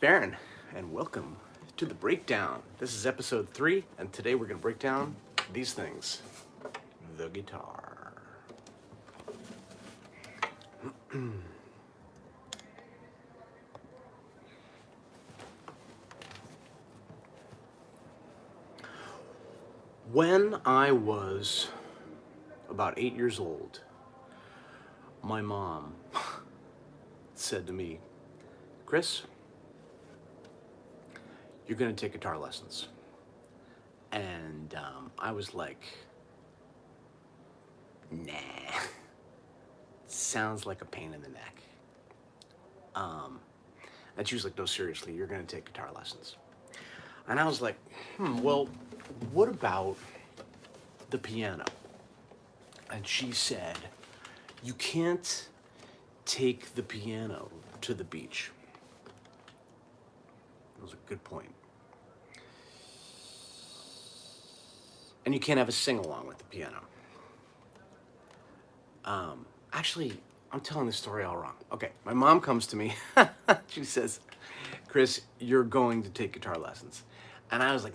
Barron, and welcome to the breakdown. This is episode 3, and today we're going to break down these things. The guitar. When I was about 8 years old, my mom said to me, Chris, you're going to take guitar lessons. And I was like, nah, sounds like a pain in the neck. And she was like, no, seriously, you're going to take guitar lessons. And I was like, well, what about the piano? And she said, you can't take the piano to the beach. That was a good point. And you can't have a sing-along with the piano. Actually, I'm telling the story all wrong. Okay, my mom comes to me. She says, Chris, you're going to take guitar lessons. And I was like,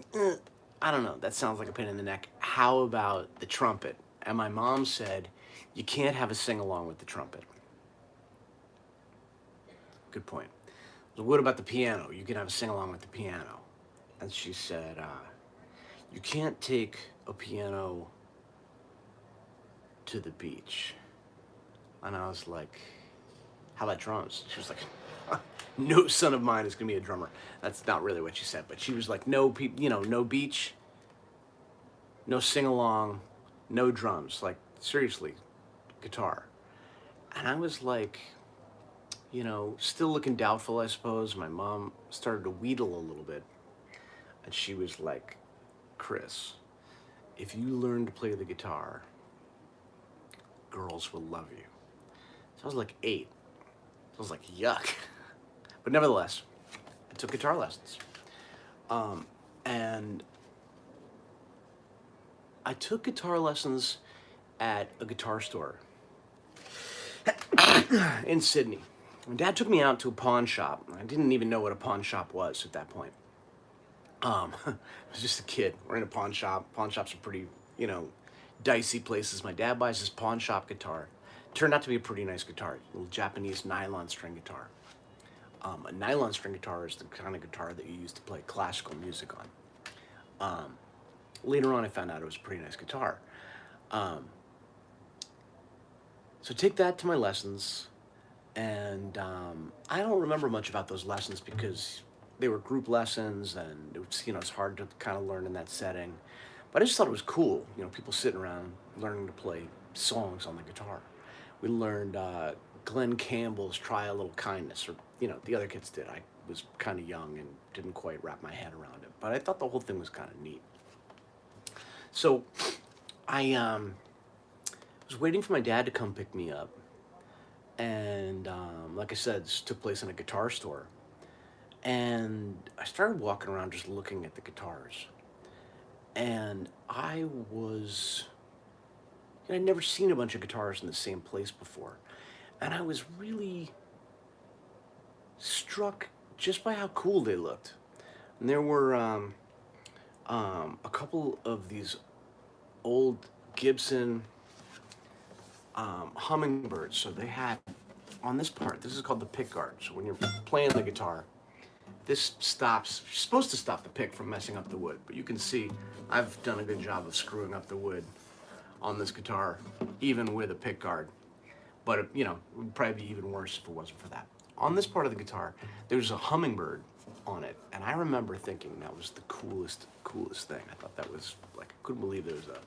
I don't know, that sounds like a pain in the neck. How about the trumpet? And my mom said, you can't have a sing-along with the trumpet. Good point. So what about the piano? You can have a sing-along with the piano. And she said, you can't take a piano to the beach. And I was like, how about drums? She was like, no son of mine is gonna be a drummer. That's not really what she said, but she was like, no beach, no sing-along, no drums. Like, seriously, guitar. And I was like, still looking doubtful, I suppose. My mom started to wheedle a little bit. And she was like, Chris, if you learn to play the guitar, girls will love you. So I was like 8. So I was like, yuck. But nevertheless, I took guitar lessons. And I took guitar lessons at a guitar store in Sydney. My dad took me out to a pawn shop. I didn't even know what a pawn shop was at that point. I was just a kid. We're in a pawn shop. Pawn shops are pretty, dicey places. My dad buys this pawn shop guitar. Turned out to be a pretty nice guitar. A little Japanese nylon string guitar. A nylon string guitar is the kind of guitar that you use to play classical music on. Later on, I found out it was a pretty nice guitar. So take that to my lessons, and I don't remember much about those lessons because they were group lessons, and it was, it's hard to kind of learn in that setting. But I just thought it was cool, people sitting around learning to play songs on the guitar. We learned Glenn Campbell's Try a Little Kindness, or, the other kids did. I was kind of young and didn't quite wrap my head around it, but I thought the whole thing was kind of neat. So I was waiting for my dad to come pick me up, and like I said, this took place in a guitar store. And I started walking around just looking at the guitars. And I'd never seen a bunch of guitars in the same place before. And I was really struck just by how cool they looked. And there were a couple of these old Gibson hummingbirds. So they had, on this part, this is called the pick guard. So when you're playing the guitar, this stops, you're supposed to stop the pick from messing up the wood, but you can see I've done a good job of screwing up the wood on this guitar, even with a pick guard. But, it would probably be even worse if it wasn't for that. On this part of the guitar, there's a hummingbird on it, and I remember thinking that was the coolest thing. I thought that was, I couldn't believe there was a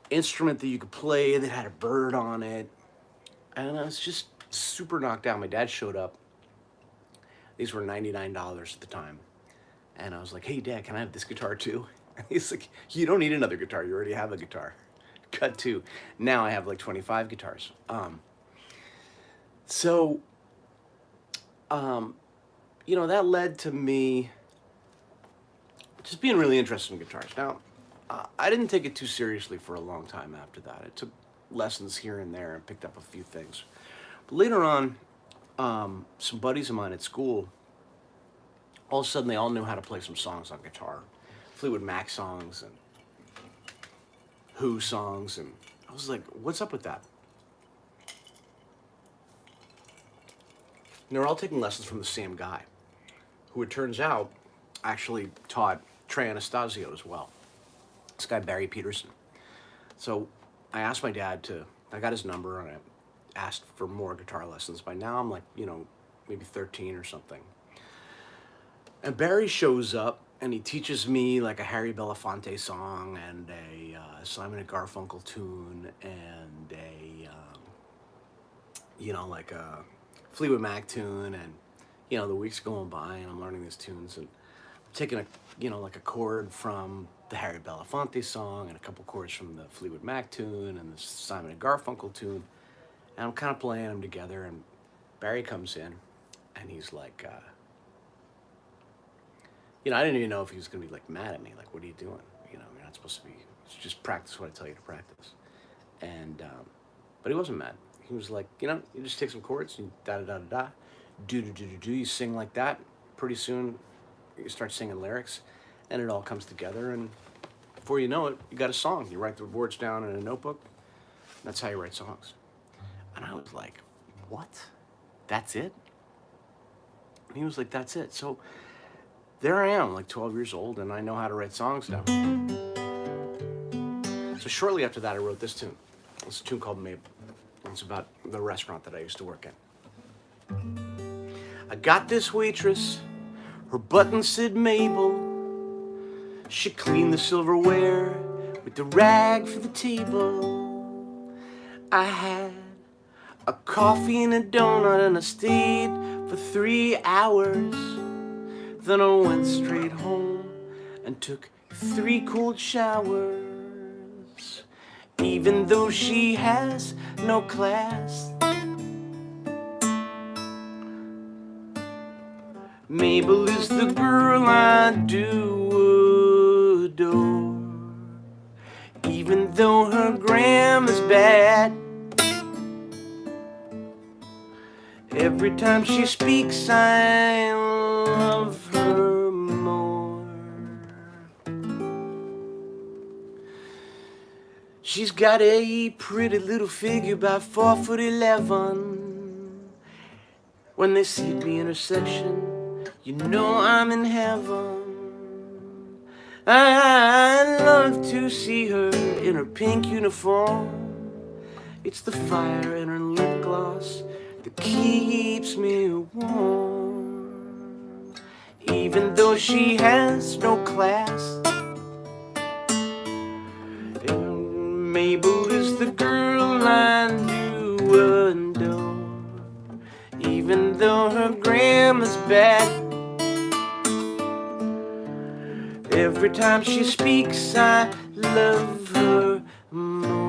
instrument that you could play that had a bird on it, and I was just super knocked out. My dad showed up. These were $99 at the time. And I was like, hey, Dad, can I have this guitar too? And he's like, you don't need another guitar. You already have a guitar. Cut to. Now I have 25 guitars. That led to me just being really interested in guitars. Now, I didn't take it too seriously for a long time after that. I took lessons here and there and picked up a few things. But later on, some buddies of mine at school all of a sudden they all knew how to play some songs on guitar. Fleetwood Mac songs and Who songs, and I was like, what's up with that? And they're all taking lessons from the same guy, who it turns out actually taught Trey Anastasio as well. This guy, Barry Peterson. So I asked my dad I got his number and I asked for more guitar lessons. By now I'm like, maybe 13 or something. And Barry shows up and he teaches me like a Harry Belafonte song and a Simon and Garfunkel tune and like a Fleetwood Mac tune, and the weeks going by and I'm learning these tunes and I'm taking like a chord from the Harry Belafonte song and a couple chords from the Fleetwood Mac tune and the Simon and Garfunkel tune, and I'm kind of playing them together, and Barry comes in and he's like, I didn't even know if he was going to be like mad at me, like, what are you doing? You're not supposed to be, just practice what I tell you to practice. And, but he wasn't mad. He was like, you just take some chords and da-da-da-da-da, do-do-do-do-do, you sing like that. Pretty soon you start singing lyrics and it all comes together, and before you know it, you got a song. You write the words down in a notebook. That's how you write songs. And I was like, what? That's it? And he was like, that's it. So there I am, like 12 years old, and I know how to write songs now. So shortly after that, I wrote this tune. It's a tune called Mabel. It's about the restaurant that I used to work in. I got this waitress, her button said Mabel. She cleaned the silverware with the rag for the table. I had a coffee and a donut and I stayed for 3 hours. Then I went straight home and took 3 cold showers. Even though she has no class, Mabel is the girl I do adore. Even though her grammar's bad, every time she speaks I love her more. She's got a pretty little figure, about 4'11". When they see me in her section, I'm in heaven. I love to see her in her pink uniform. It's the fire in her lip gloss that keeps me warm. Even though she has no class, Mabel is the girl I do adore. Even though her grammar's bad, every time she speaks I love her more.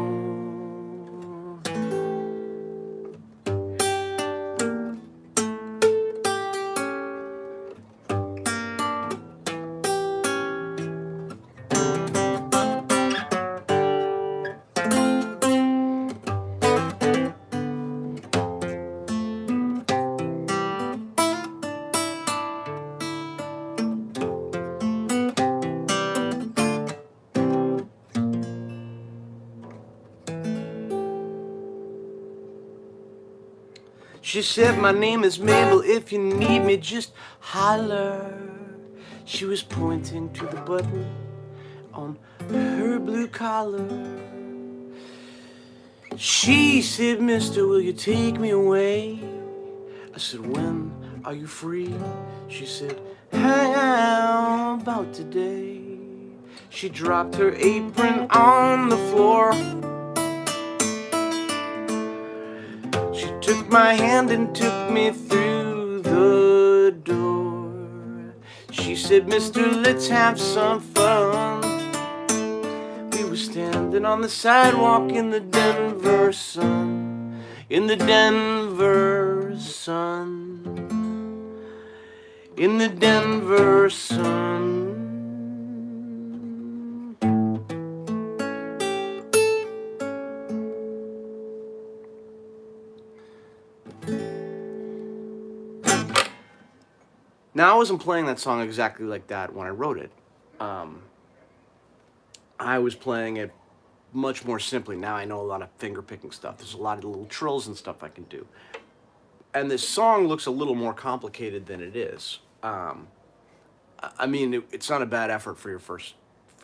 She said, my name is Mabel, if you need me just holler. She was pointing to the button on her blue collar. She said, mister, will you take me away? I said, when are you free? She said, how about today? She dropped her apron on the floor. She took my hand and took me through the door. She said, mister, let's have some fun. We were standing on the sidewalk in the Denver sun. In the Denver sun. In the Denver sun. Now, I wasn't playing that song exactly like that when I wrote it. I was playing it much more simply. Now I know a lot of finger picking stuff. There's a lot of little trills and stuff I can do. And this song looks a little more complicated than it is. I mean, it's not a bad effort for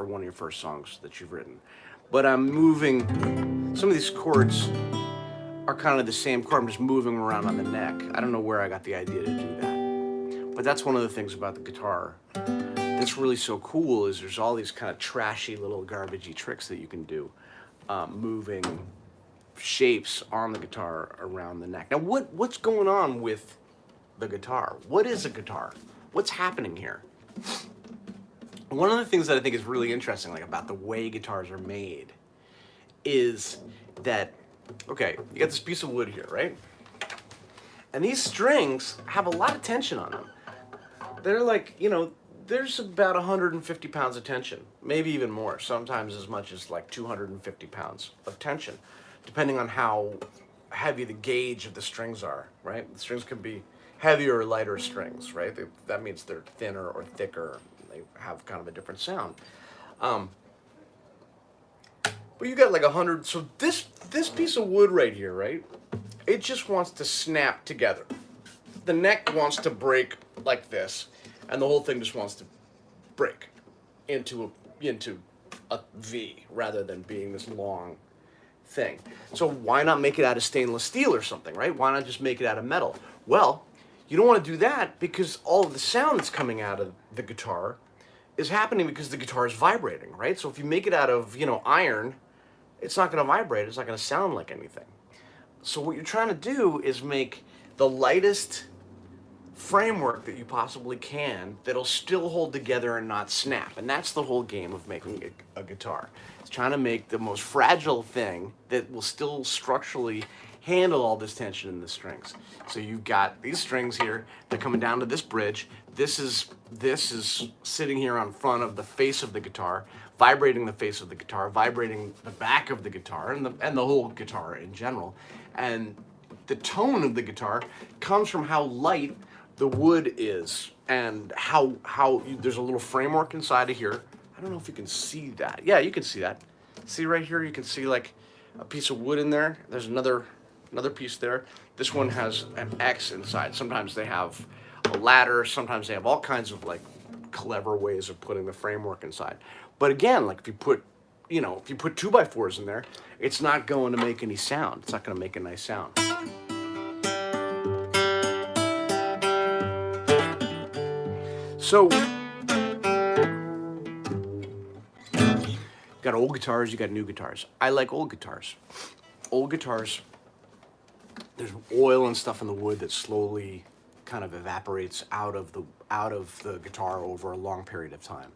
one of your first songs that you've written. But I'm moving. Some of these chords are kind of the same chord. I'm just moving them around on the neck. I don't know where I got the idea to do that. But that's one of the things about the guitar that's really so cool, is there's all these kind of trashy little garbagey tricks that you can do, moving shapes on the guitar around the neck. Now, what's going on with the guitar? What is a guitar? What's happening here? One of the things that I think is really interesting, like about the way guitars are made, is that, okay, you got this piece of wood here, right? And these strings have a lot of tension on them. They're like, there's about 150 pounds of tension, maybe even more, sometimes as much as like 250 pounds of tension, depending on how heavy the gauge of the strings are, right? The strings can be heavier or lighter strings, right? That means they're thinner or thicker. They have kind of a different sound. But you got like 100, so this piece of wood right here, right? It just wants to snap together. The neck wants to break like this, and the whole thing just wants to break into a V rather than being this long thing. So why not make it out of stainless steel or something, right? Why not just make it out of metal? Well, you don't want to do that because all of the sound that's coming out of the guitar is happening because the guitar is vibrating, right? So if you make it out of, iron, it's not going to vibrate. It's not going to sound like anything. So what you're trying to do is make the lightest framework that you possibly can that'll still hold together and not snap. And that's the whole game of making a guitar. It's trying to make the most fragile thing that will still structurally handle all this tension in the strings. So you've got these strings here, they're coming down to this bridge. This is sitting here on front of the face of the guitar, vibrating the face of the guitar, vibrating the back of the guitar, and the whole guitar in general. And the tone of the guitar comes from how light the wood is, and how there's a little framework inside of here. I don't know if you can see that. Yeah, you can see that. See right here, you can see like a piece of wood in there. There's another piece there. This one has an X inside. Sometimes they have a ladder. Sometimes they have all kinds of like clever ways of putting the framework inside. But again, like if you put 2x4s in there, it's not going to make any sound. It's not going to make a nice sound. So, you got old guitars, you got new guitars. I like old guitars. Old guitars, there's oil and stuff in the wood that slowly kind of evaporates out of the guitar over a long period of time.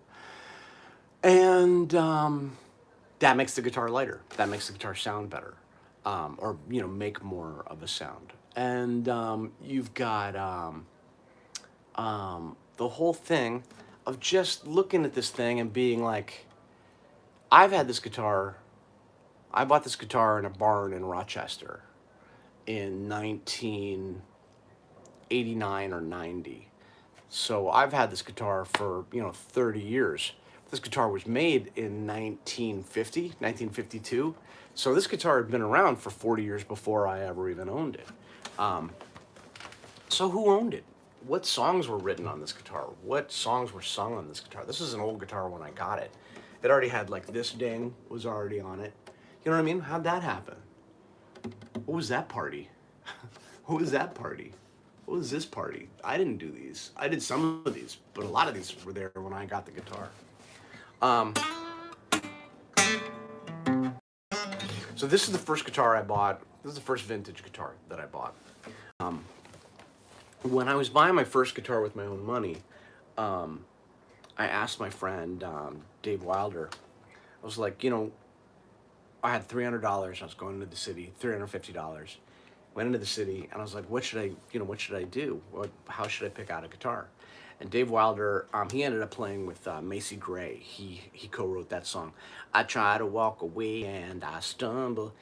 And that makes the guitar lighter. That makes the guitar sound better, or make more of a sound. And you've got the whole thing of just looking at this thing and being like, I've had this guitar. I bought this guitar in a barn in Rochester in 1989 or 90. So I've had this guitar for 30 years. This guitar was made in 1952. So this guitar had been around for 40 years before I ever even owned it. So who owned it? What songs were written on this guitar? What songs were sung on this guitar? This is an old guitar when I got it. It already had like this ding was already on it. You know what I mean? How'd that happen? What was that party? What was that party? What was this party? I didn't do these. I did some of these, but a lot of these were there when I got the guitar. So this is the first guitar I bought. This is the first vintage guitar that I bought. When I was buying my first guitar with my own money, I asked my friend, Dave Wilder, I was like, I had $300. I was going into the city, $350. Went into the city, and I was like, what should I do? How should I pick out a guitar? And Dave Wilder, he ended up playing with Macy Gray. He co-wrote that song. I try to walk away and I stumble.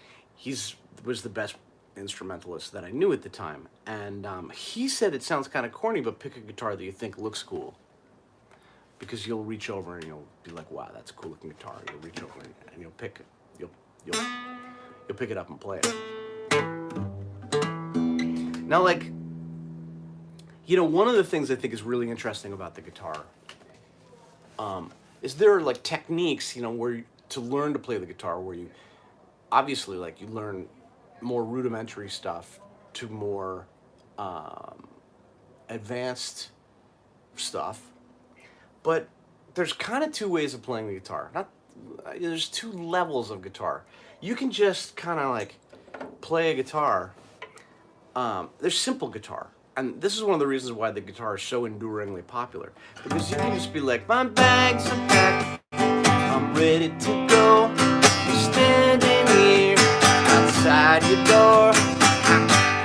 Was the best instrumentalist that I knew at the time, and he said it sounds kind of corny, but pick a guitar that you think looks cool, because you'll reach over and you'll be like, "Wow, that's a cool looking guitar." You'll reach over and you'll pick it, you'll you'll pick it up and play it. Now, like, one of the things I think is really interesting about the guitar is there are like techniques, where to learn to play the guitar, where you obviously like you learn more rudimentary stuff to more advanced stuff, but there's kind of two ways of playing the guitar. There's two levels of guitar. You can just kind of like play a guitar. There's simple guitar. And this is one of the reasons why the guitar is so enduringly popular. Because you can just be like, my bags are packed, I'm ready to go. You're standing here outside your door. I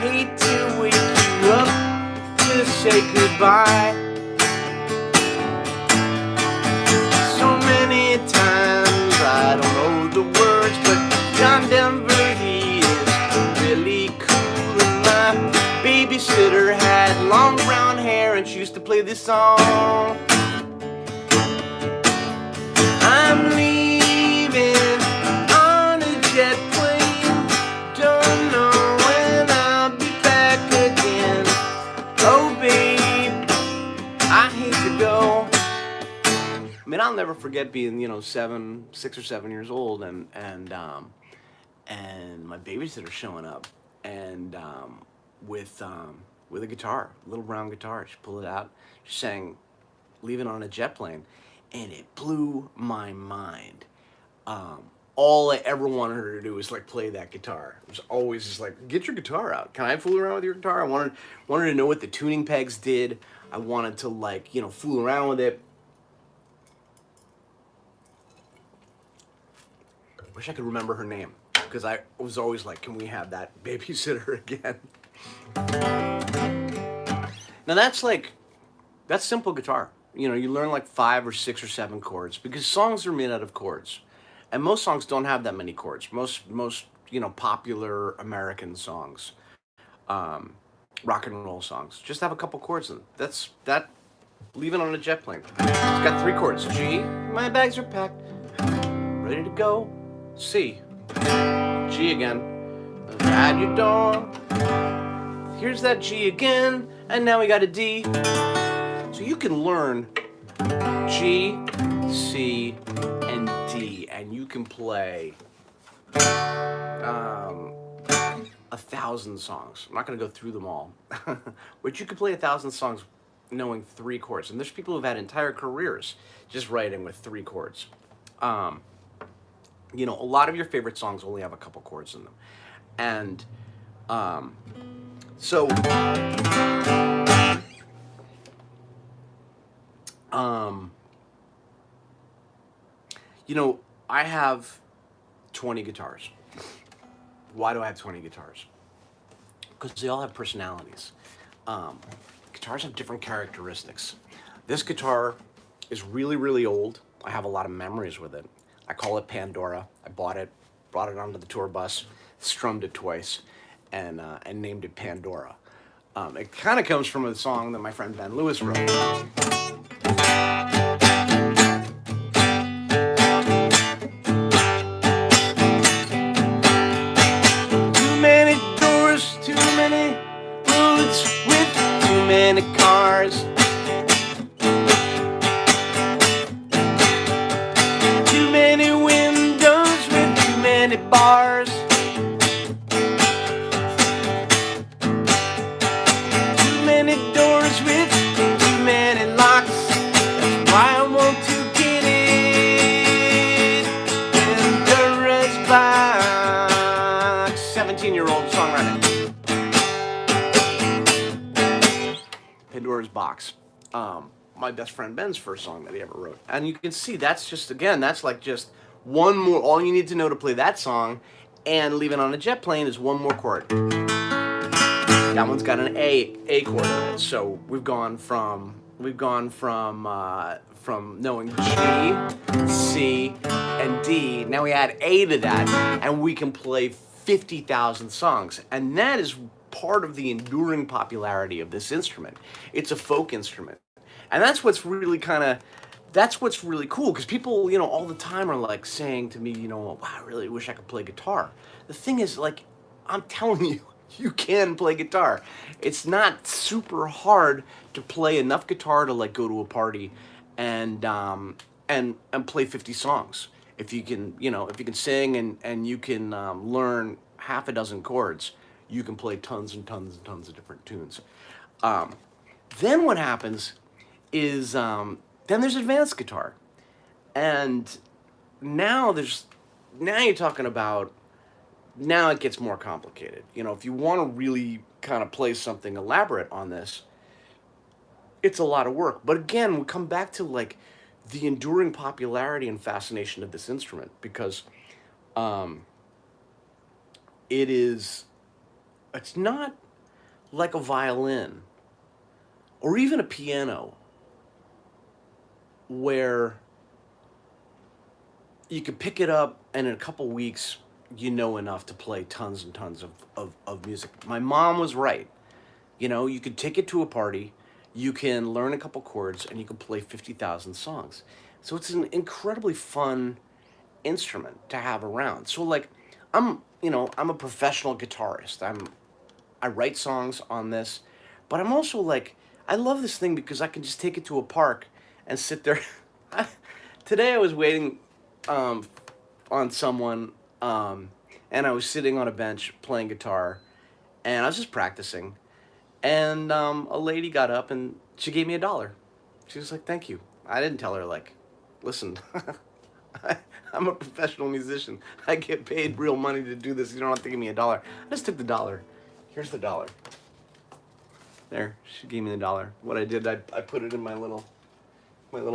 hate to wake you up to say goodbye. So many times I don't know the words, but John Denver, he is really cool. And my babysitter had long brown hair and she used to play this song. I'm leaving on a jet plane, don't know when I'll be back again. Oh babe, I hate to go. I mean, I'll never forget being, 6 or 7 years old and my babysitter showing up and with a guitar, a little brown guitar. She pulled it out. She sang "Leaving on a Jet Plane," and it blew my mind. All I ever wanted her to do was like play that guitar. It was always just like, get your guitar out. Can I fool around with your guitar? I wanted to know what the tuning pegs did. I wanted to like, fool around with it. Wish I could remember her name, because I was always like, can we have that babysitter again? Now that's simple guitar. You learn like 5 or 6 or 7 chords, because songs are made out of chords, and most songs don't have that many chords. Most popular American songs, rock and roll songs, just have a couple chords in them. That's that. Leaving on a Jet Plane. It's got 3 chords. G, my bags are packed, ready to go. C, G again, at your door. Here's that G again, and now we got a D. So you can learn G, C, and D, and you can play 1,000 songs. I'm not going to go through them all, but you can play 1,000 songs knowing 3 chords. And there's people who've had entire careers just writing with 3 chords. A lot of your favorite songs only have a couple chords in them, and so I have 20 guitars. Why do I have 20 guitars? Because they all have personalities. Guitars have different characteristics. This guitar is really, really old. I have a lot of memories with it. I call it Pandora. I bought it, brought it onto the tour bus, strummed it twice, and named it Pandora. It kind of comes from a song that my friend Ben Lewis wrote. Too many doors, too many roads with too many cars. Too many windows with too many bars. Too many doors with too many locks. That's why I want to get it in Pandora's box. 17-year-old songwriter. Pandora's Box. My best friend Ben's first song that he ever wrote. And you can see that's just, again, that's like just one more, all you need to know to play that song, and Leaving on a Jet Plane is one more chord. That one's got an A chord in it. So we've gone from knowing G, C, and D. Now we add A to that, and we can play 50,000 songs. And that is part of the enduring popularity of this instrument. It's a folk instrument. And that's what's really that's what's really cool, because people, all the time are like saying to me, wow, I really wish I could play guitar. The thing is, like, I'm telling you, you can play guitar. It's not super hard to play enough guitar to like go to a party and play 50 songs. If you can, if you can sing and you can learn half a dozen chords, you can play tons and tons and tons of different tunes. Then what happens is then there's advanced guitar, and now you're talking about, now it gets more complicated. If you want to really kind of play something elaborate on this, it's a lot of work. But again, we come back to like the enduring popularity and fascination of this instrument, because it's not like a violin or even a piano, where you could pick it up and in a couple weeks you know enough to play tons and tons of music. My mom was right. You could take it to a party, you can learn a couple chords, and you can play 50,000 songs. So it's an incredibly fun instrument to have around. So like, I'm a professional guitarist. I write songs on this, but I'm also like, I love this thing because I can just take it to a park and sit there. Today I was waiting on someone, and I was sitting on a bench playing guitar, and I was just practicing, and a lady got up and she gave me $1. She was like, "Thank you." I didn't tell her, like, "Listen, I'm a professional musician. I get paid real money to do this. You don't have to give me $1." I just took the $1. Here's the $1. There, she gave me the $1. What I did, I put it in my little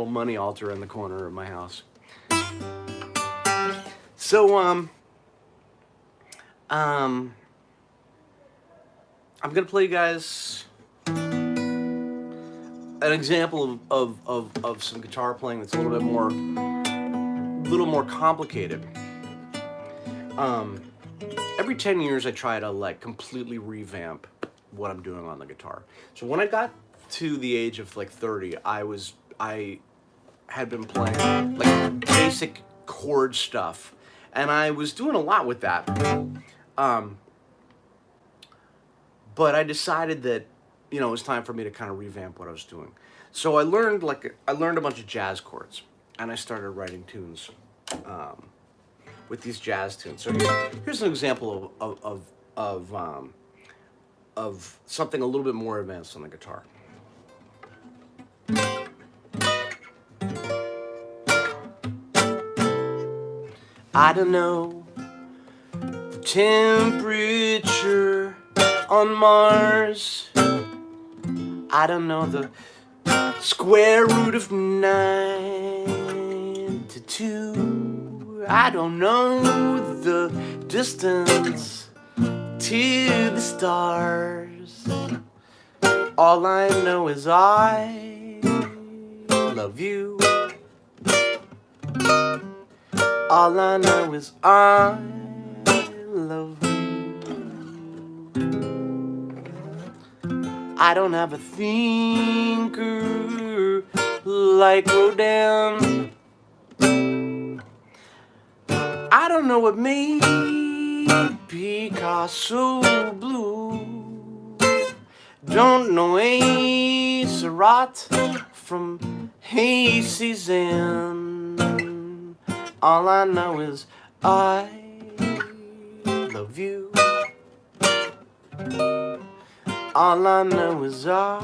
money altar in the corner of my house. So I'm gonna play you guys an example of some guitar playing that's a little more complicated. Every 10 years I try to like completely revamp what I'm doing on the guitar. So when I got to the age of like 30, I had been playing like basic chord stuff, and I was doing a lot with that. But I decided that it was time for me to kind of revamp what I was doing. So I learned a bunch of jazz chords, and I started writing tunes with these jazz tunes. So here's an example of something a little bit more advanced on the guitar. I don't know the temperature on Mars. I don't know the square root of 92. I don't know the distance to the stars. All I know is I love you. All I know is I love you. I don't have a thinker like Rodin. I don't know what made Picasso blue. Don't know a Seurat from Hey Cezanne. All I know is I love you. All I know is I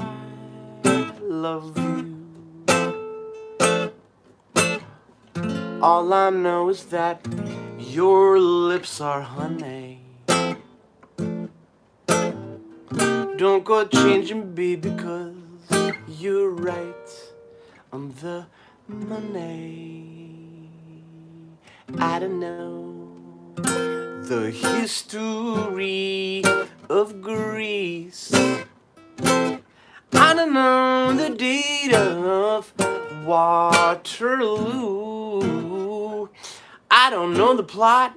love you. All I know is that your lips are honey. Don't go changing, baby, 'cause you're right on the money. I don't know the history of Greece. I don't know the date of Waterloo. I don't know the plot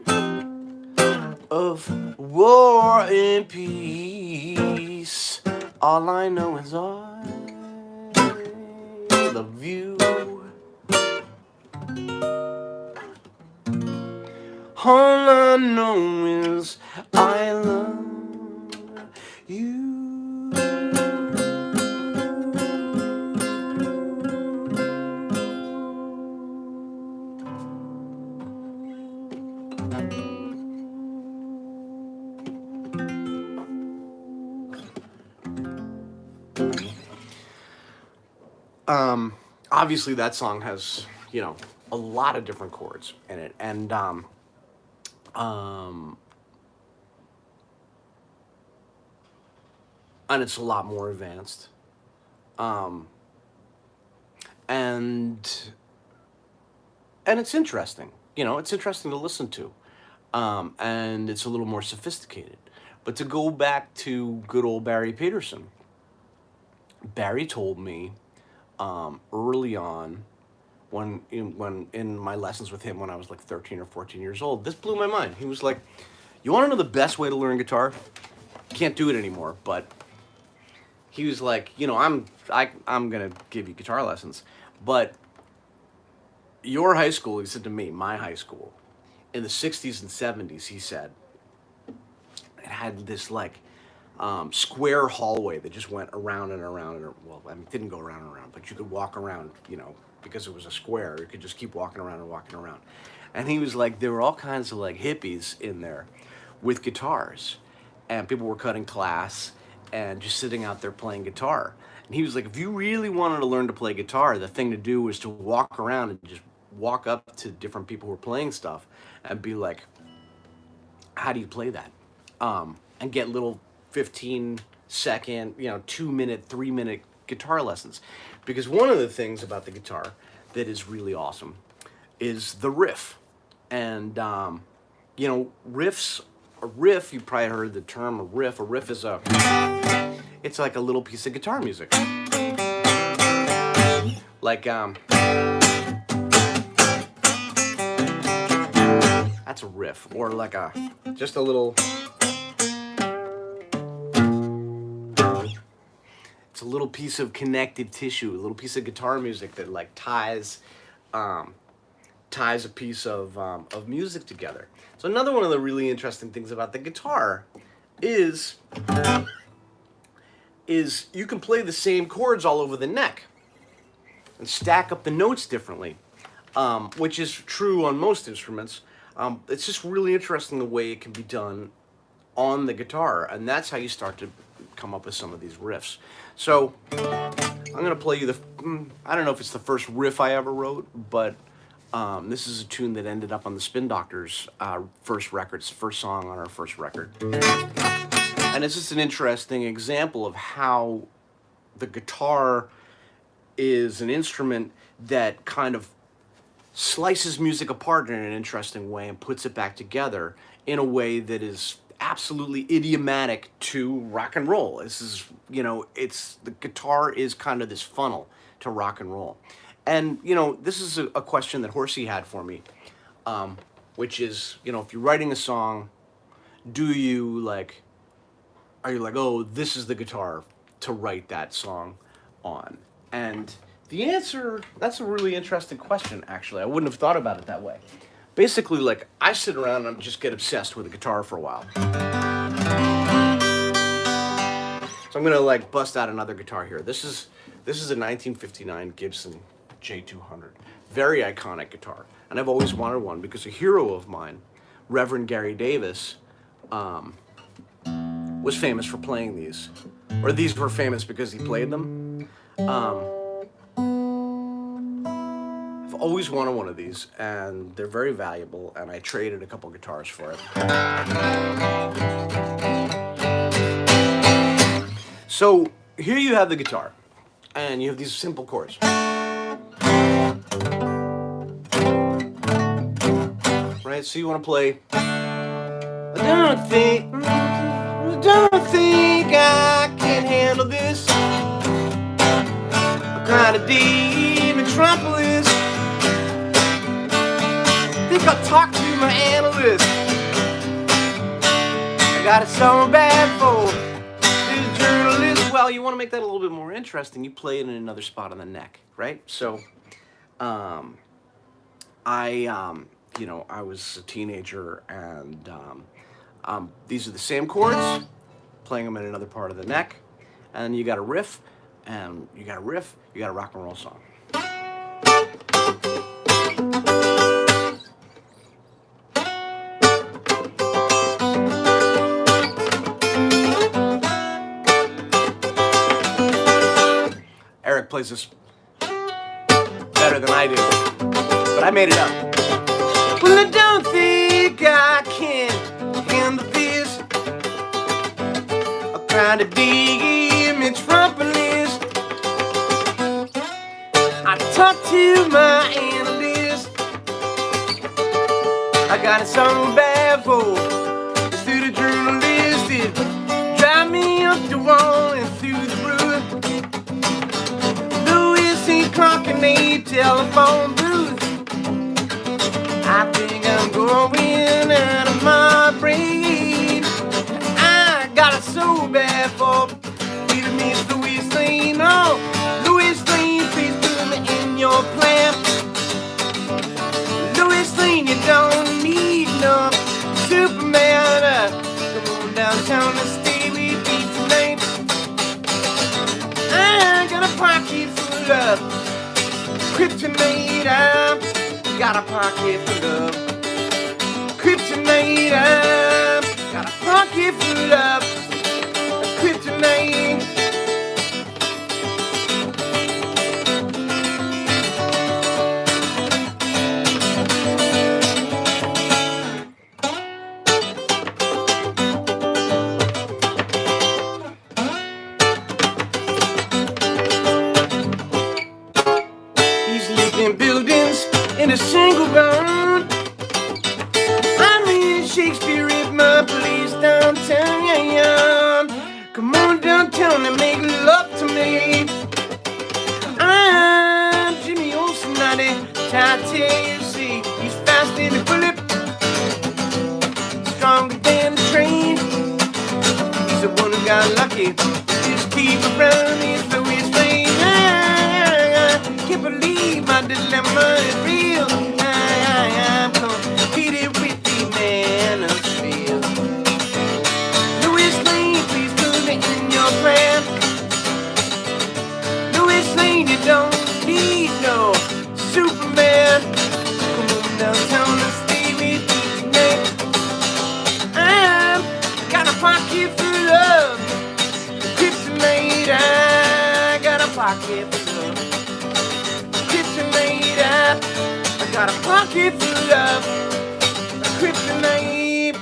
of war and peace. All I know is I love you. All I know is I love you. Obviously that song has, you know, a lot of different chords in it, and it's a lot more advanced, and it's interesting. You know, it's interesting to listen to, and it's a little more sophisticated. But to go back to good old Barry Peterson, Barry told me early on, when in my lessons with him when I was like 13 or 14 years old, this blew my mind. He was like, "You want to know the best way to learn guitar? Can't do it anymore, but." He was like, "You know, I'm gonna give you guitar lessons, but your high school," he said to me, "my high school, in the '60s and '70s," he said, it had this like square hallway that just went around and around, and well, I mean, it didn't go around and around, but you could walk around, you know, because it was a square. You could just keep walking around and walking around." And he was like, there were all kinds of like hippies in there with guitars, and people were cutting class and just sitting out there playing guitar. And he was like, if you really wanted to learn to play guitar, the thing to do was to walk around and just walk up to different people who are playing stuff and be like, how do you play that? And get little 15-second, you know, 2-minute, 3-minute guitar lessons. Because one of the things about the guitar that is really awesome is the riff. And, you know, a riff, you probably heard the term a riff. A riff is it's like a little piece of guitar music. Like, that's a riff. Or like just a little, it's a little piece of connective tissue, a little piece of guitar music that like ties a piece of music together. So another one of the really interesting things about the guitar is you can play the same chords all over the neck and stack up the notes differently, which is true on most instruments. It's just really interesting the way it can be done on the guitar, and that's how you start to come up with some of these riffs. So I'm going to play you I don't know if it's the first riff I ever wrote, but this is a tune that ended up on the Spin Doctors' first record. It's the first song on our first record. And it's just an interesting example of how the guitar is an instrument that kind of slices music apart in an interesting way and puts it back together in a way that is absolutely idiomatic to rock and roll. This is, you know, the guitar is kind of this funnel to rock and roll. And, you know, this is a question that Horsey had for me, which is, you know, if you're writing a song, are you like, oh, this is the guitar to write that song on? And the answer, that's a really interesting question, actually. I wouldn't have thought about it that way. Basically, like, I sit around and just get obsessed with the guitar for a while. So I'm gonna like bust out another guitar here. This is a 1959 Gibson J200. Very iconic guitar. And I've always wanted one because a hero of mine, Reverend Gary Davis, was famous for playing these. Or these were famous because he played them. I've always wanted one of these, and they're very valuable, and I traded a couple guitars for it. So here you have the guitar, and you have these simple chords. Right, so you want to play, I don't think I can handle this. I'm kind of deep metropolis. Think I'll talk to my analyst. got it so bad for this journalist. Well, you want to make that a little bit more interesting. You play it in another spot on the neck, right? So, I was a teenager, and these are the same chords, playing them in another part of the neck, and you got a riff, you got a rock and roll song. Eric plays this better than I do, but I made it up. Well, I don't think I can handle this. I'm trying to be image from police. I talked to my analyst. I got it so bad for this to the journalist. It drive me up the wall and through the roof. Clock in a telephone booth. I think I'm going out of my brain. I got it so bad for Peter Miss Louis Lane. Oh, Louis Lane, please put me in your plan. Louis Lane, you don't need no Superman. Come on downtown and stay with me tonight. I got a pocket full of kryptonite, I've got a pocket full of kryptonite, I've got a pocket full of kryptonite. Buildings in a single bound. I'm in Shakespeare at my place downtown. Yeah. Come on downtown and make love to me. I'm Jimmy Olsen, not a Titanic. See, he's fast in the bullet, stronger than the train. He's the one who got lucky. Just keep around his Louis Lane. Can't believe my dilemma is real. I'm competing with the man of steel. Louis Lane, please put me in your plan. Louis Lane, you don't need no Superman. Come on downtown and stay with me tonight. I've got a pocket full of kryptonite. I got a pocket full of kryptonite. I got a pocket full of kryptonite.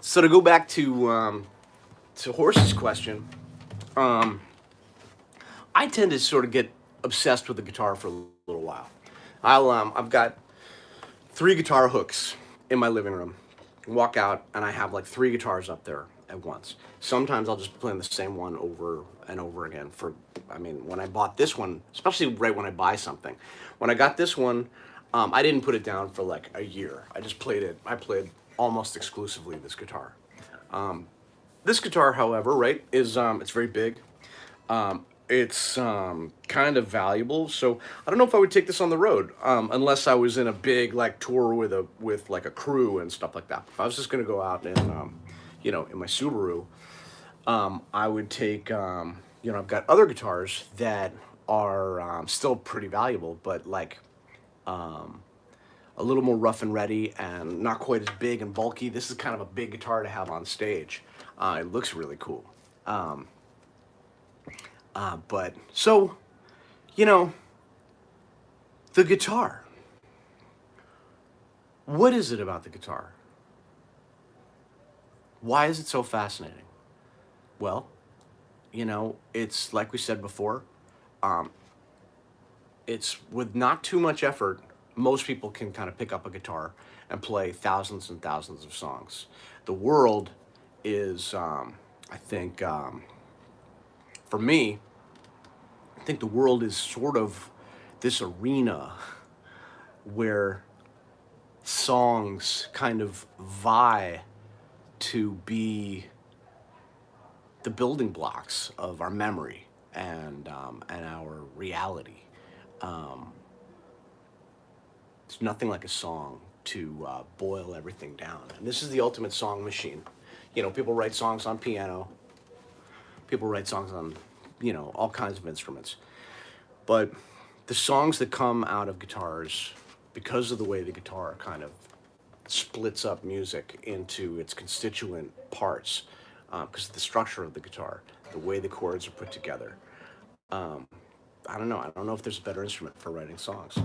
So to go back to Horse's question, I tend to sort of get obsessed with the guitar for a little while. I've got 3 guitar hooks in my living room. Walk out and I have like 3 guitars up there at once. Sometimes I'll just play the same one over and over again. When I bought this one, especially right when I buy something, when I got this one, I didn't put it down for like a year. I just played it. I played almost exclusively this guitar. This guitar, however, right, is it's very big. It's kind of valuable, so I don't know if I would take this on the road unless I was in a big like tour with like a crew and stuff like that. If I was just gonna go out and in my Subaru, I would take I've got other guitars that are still pretty valuable, but like a little more rough and ready and not quite as big and bulky. This is kind of a big guitar to have on stage. It looks really cool. But so, the guitar. What is it about the guitar? Why is it so fascinating? Well, it's like we said before, it's with not too much effort, most people can kind of pick up a guitar and play thousands and thousands of songs. The world is, I think, for me, I think the world is sort of this arena where songs kind of vie to be the building blocks of our memory and our reality. Um, it's nothing like a song to boil everything down. And this is the ultimate song machine. You know, people write songs on piano, people write songs on, you know, all kinds of instruments. But the songs that come out of guitars, because of the way the guitar kind of splits up music into its constituent parts, because of the structure of the guitar, the way the chords are put together. Um, I don't know. I don't know if there's a better instrument for writing songs.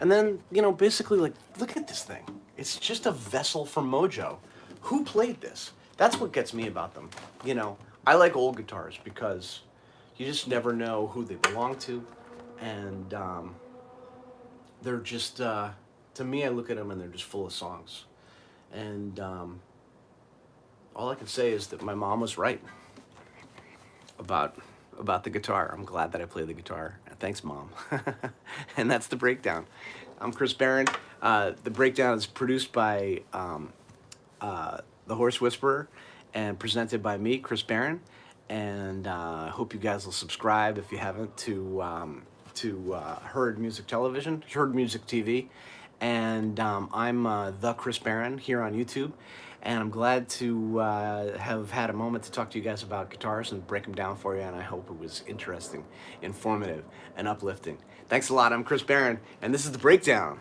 And then, you know, basically, like, look at this thing. It's just a vessel for mojo. Who played this? That's what gets me about them. You know, I like old guitars because you just never know who they belong to. And they're just, to me, I look at them and they're just full of songs. And all I can say is that my mom was right about about the guitar. I'm glad that I play the guitar. Thanks, Mom. And that's the breakdown. I'm Chris Barron. The breakdown is produced by the Horse Whisperer and presented by me, Chris Barron. And I hope you guys will subscribe if you haven't to Heard Music Television, Heard Music TV. And I'm the Chris Barron here on YouTube. And I'm glad to have had a moment to talk to you guys about guitars and break them down for you. And I hope it was interesting, informative, and uplifting. Thanks a lot. I'm Chris Barron, and this is The Breakdown.